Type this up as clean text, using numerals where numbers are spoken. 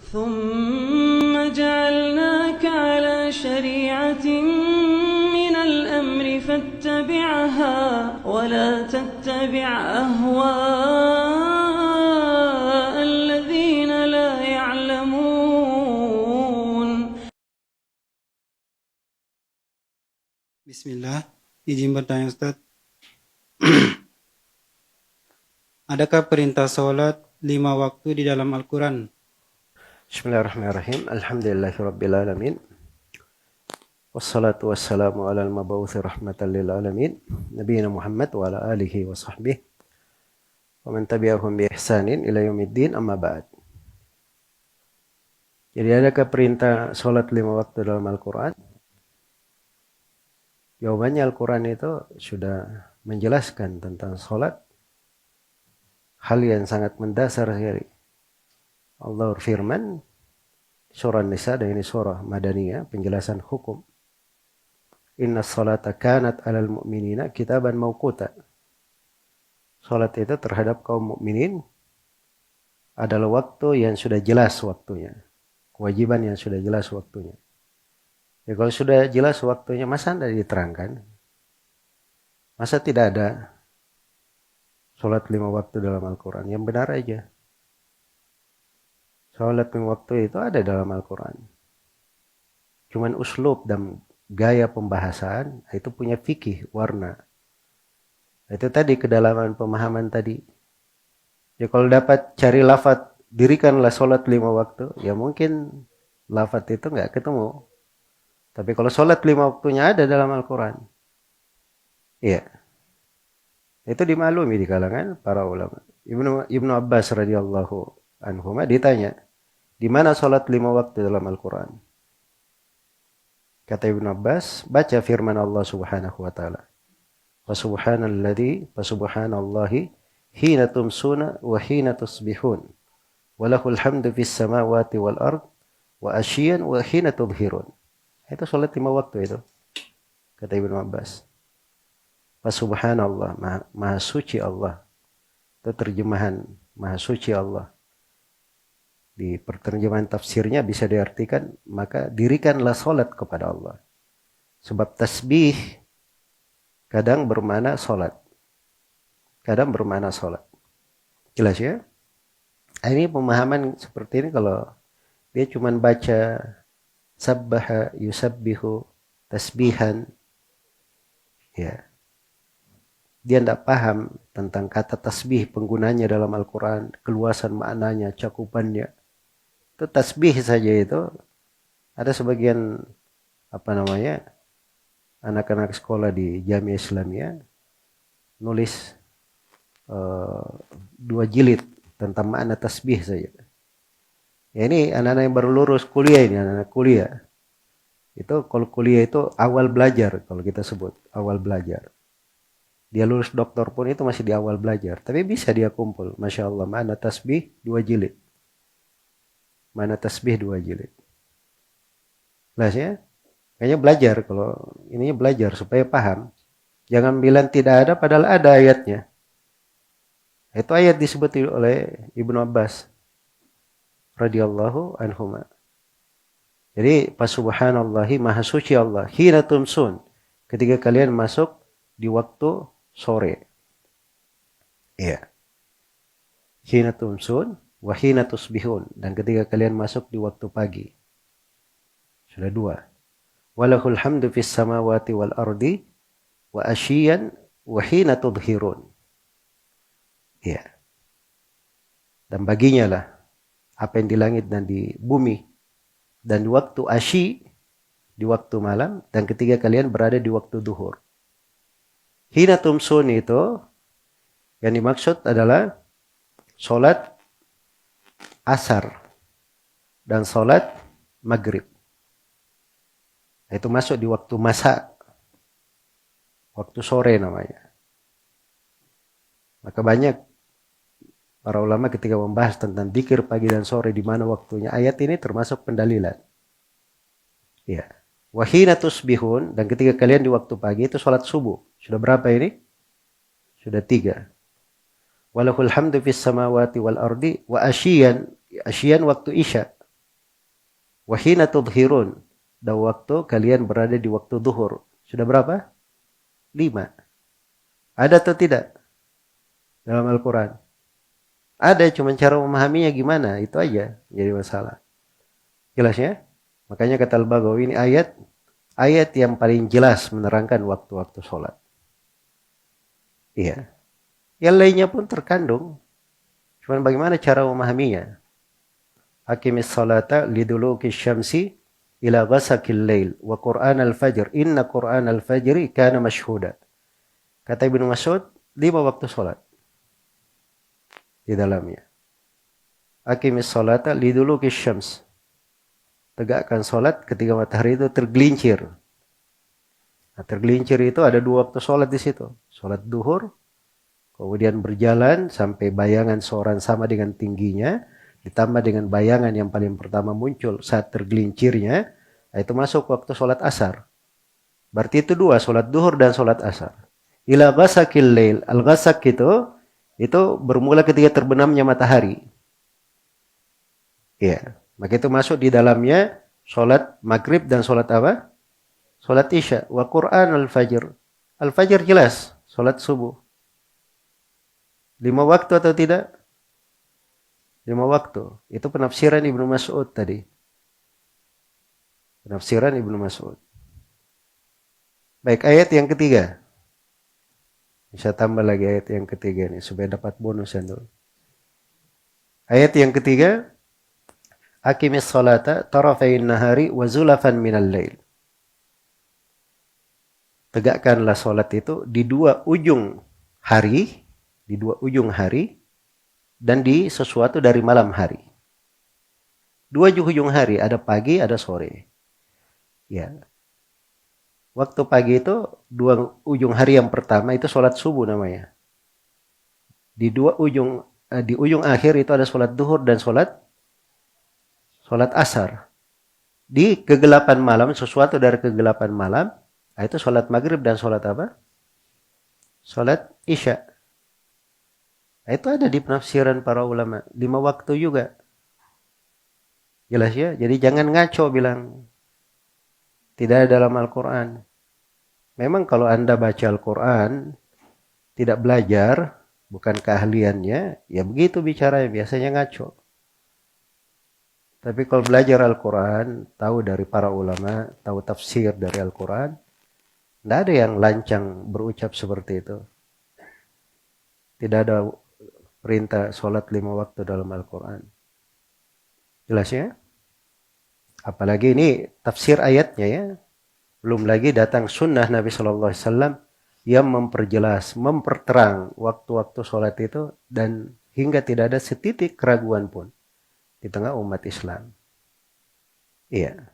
ثم جعلناك على شريعة من الأمر فاتبعها ولا تتبع أهواء الذين لا يعلمون. Bismillah, izin bertanya Ustaz. Adakah perintah sholat 5 waktu di dalam Al-Quran? Bismillahirrahmanirrahim. Alhamdulillahirabbil alamin. Wassalatu wassalamu ala al-mab'uutsi rahmatan lil alamin, nabiyina Muhammad wa ala alihi wa sahbihi wa man tabi'ahum bi ihsanin ila yaumiddin, amma ba'd. Jadi adakah perintah salat 5 waktu dalam Al-Qur'an? Jawabannya Al-Qur'an itu sudah menjelaskan tentang salat, hal yang sangat mendasar sekali. Allah berfirman surah Nisa, dan ini surah Madaniyah, penjelasan hukum. Inna salata kanat alal mu'minina kitaban mawquta. Salat itu terhadap kaum mukminin adalah waktu yang sudah jelas waktunya. Kewajiban yang sudah jelas waktunya. Ya, kalau sudah jelas waktunya, masa tidak diterangkan? Masa tidak ada salat 5 waktu dalam Al-Quran? Yang benar aja. Salat 5 waktu itu ada dalam Al-Quran. Cuman uslub dan gaya pembahasan itu punya fikih, warna. Itu tadi kedalaman pemahaman tadi. Ya kalau dapat cari lafaz, dirikanlah salat 5 waktu, ya mungkin lafaz itu nggak ketemu. Tapi kalau salat 5 waktunya ada dalam Al-Quran, iya, itu dimaklumi di kalangan para ulama. Ibnu Abbas radhiyallahu anhuma ditanya, di mana salat 5 waktu dalam Al-Quran? Kata Ibnu Abbas, baca firman Allah Subhanahu wa taala. Wa subhanallahi hina tumsuna wa hina tusbihun. Wa lahul hamdu fis samawati wal ard wa asyiyan wa hina tubhirun. Itu salat 5 waktu itu, kata Ibnu Abbas. Wa subhanallah, maha suci Allah. Itu terjemahan maha suci Allah. Di perterjemahan tafsirnya bisa diartikan, maka dirikanlah salat kepada Allah. Sebab tasbih kadang bermakna salat, kadang bermakna salat. Jelas ya? Ini pemahaman seperti ini kalau dia cuma baca sabbaha yusabbihu tasbihan, ya, dia tidak paham tentang kata tasbih, penggunanya dalam Al-Quran, keluasan maknanya, cakupannya. Itu tasbih saja itu. Ada sebagian anak-anak sekolah di Jamiah Islamiyah nulis 2 jilid tentang makna tasbih saja. Ya, ini anak-anak yang baru lulus kuliah, ini anak-anak kuliah. Itu kalau kuliah itu awal belajar, kalau kita sebut awal belajar. Dia lulus doktor pun itu masih di awal belajar, tapi bisa dia kumpul, Masya Allah, makna tasbih 2 jilid. Mana tasbih 2 jilid. Jelas ya? Kayaknya belajar, kalau ininya belajar supaya paham. Jangan bilang tidak ada padahal ada ayatnya. Itu ayat disebut oleh Ibnu Abbas radhiyallahu anhuma. Jadi subhanallahi, maha suci Allah, hina tumsun, ketika kalian masuk di waktu sore. Iya. Hina tumsun wa hina tusbihun, dan ketika kalian masuk di waktu pagi. Sudah 2. Walahul hamdu fis samawati wal ardi wa asyiyan wa hina tudhirun. Ya. Dan baginya lah apa yang di langit dan di bumi, dan di waktu asyi, di waktu malam, dan ketika kalian berada di waktu duhur. Hina tumsun itu yang dimaksud adalah salat asar dan salat maghrib. Itu masuk di waktu masa, waktu sore namanya. Maka banyak para ulama ketika membahas tentang dzikir pagi dan sore, di mana waktunya, ayat ini termasuk pendalilan. Ya. Wa hina tusbihun, dan ketika kalian di waktu pagi itu salat subuh. Sudah berapa ini? Sudah 3. Walahul hamdu fis samawati wal ardi wa asyiyan, asyiyan waktu isya. wa hina tudhirun, dan waktu kalian berada di waktu zuhur. Sudah berapa? 5. Ada atau tidak dalam Al-Quran? Ada, cuma cara memahaminya gimana, itu aja jadi masalah. Jelas ya? Makanya kata Al-Baghawi, ini ayat yang paling jelas menerangkan waktu-waktu sholat. Iya. Yang lainnya pun terkandung. Cuman bagaimana cara memahaminya? Aqimis salata liduluki syamsi ila ghasakil lail wa Qur'an al-fajr. Inna Qur'an al-fajri kana mashhuda. Kata Ibnu Mas'ud, 5 waktu sholat di dalamnya. Aqimis salata liduluki syams. Tegakkan sholat ketika matahari itu tergelincir. Nah, tergelincir itu ada 2 waktu sholat di situ. Sholat duhur, kemudian berjalan sampai bayangan seorang sama dengan tingginya, ditambah dengan bayangan yang paling pertama muncul saat tergelincirnya, itu masuk waktu sholat asar. Berarti itu 2, sholat duhur dan sholat asar. Ila ghasakil lail. Al-ghasak itu bermula ketika terbenamnya matahari. Iya. Maka itu masuk di dalamnya sholat maghrib dan sholat apa? Sholat isya. Wa Qur'an al-fajr. Al-fajr jelas, sholat subuh. 5 waktu atau tidak? 5 waktu. Itu penafsiran Ibnu Mas'ud tadi. Penafsiran Ibnu Mas'ud. Baik, ayat yang ketiga. Bisa tambah lagi ayat yang ketiga nih supaya dapat bonus dulu. Ayat yang ketiga, aqimis salata tarafain nahari wa zulafan minal lail. Tegakkanlah salat itu di 2 ujung hari, dan di sesuatu dari malam hari. 2 ujung hari, ada pagi, ada sore. Ya. Waktu pagi itu 2 ujung hari yang pertama itu sholat subuh namanya. Di ujung akhir itu ada sholat duhur dan sholat asar. Di kegelapan malam, sesuatu dari kegelapan malam, itu sholat maghrib dan sholat apa? Sholat isya. Itu ada di penafsiran para ulama. 5 waktu juga. Jelas ya? Jadi jangan ngaco bilang tidak ada dalam Al-Quran. Memang kalau Anda baca Al-Quran, tidak belajar, bukan keahliannya, ya begitu bicaranya, biasanya ngaco. Tapi kalau belajar Al-Quran, tahu dari para ulama, tahu tafsir dari Al-Quran, tidak ada yang lancang berucap seperti itu. Tidak ada perintah sholat 5 waktu dalam Al-Quran. Jelas ya? Apalagi ini tafsir ayatnya ya. Belum lagi datang sunnah Nabi SAW yang memperjelas, memperterang waktu-waktu sholat itu, dan hingga tidak ada setitik keraguan pun di tengah umat Islam. Iya.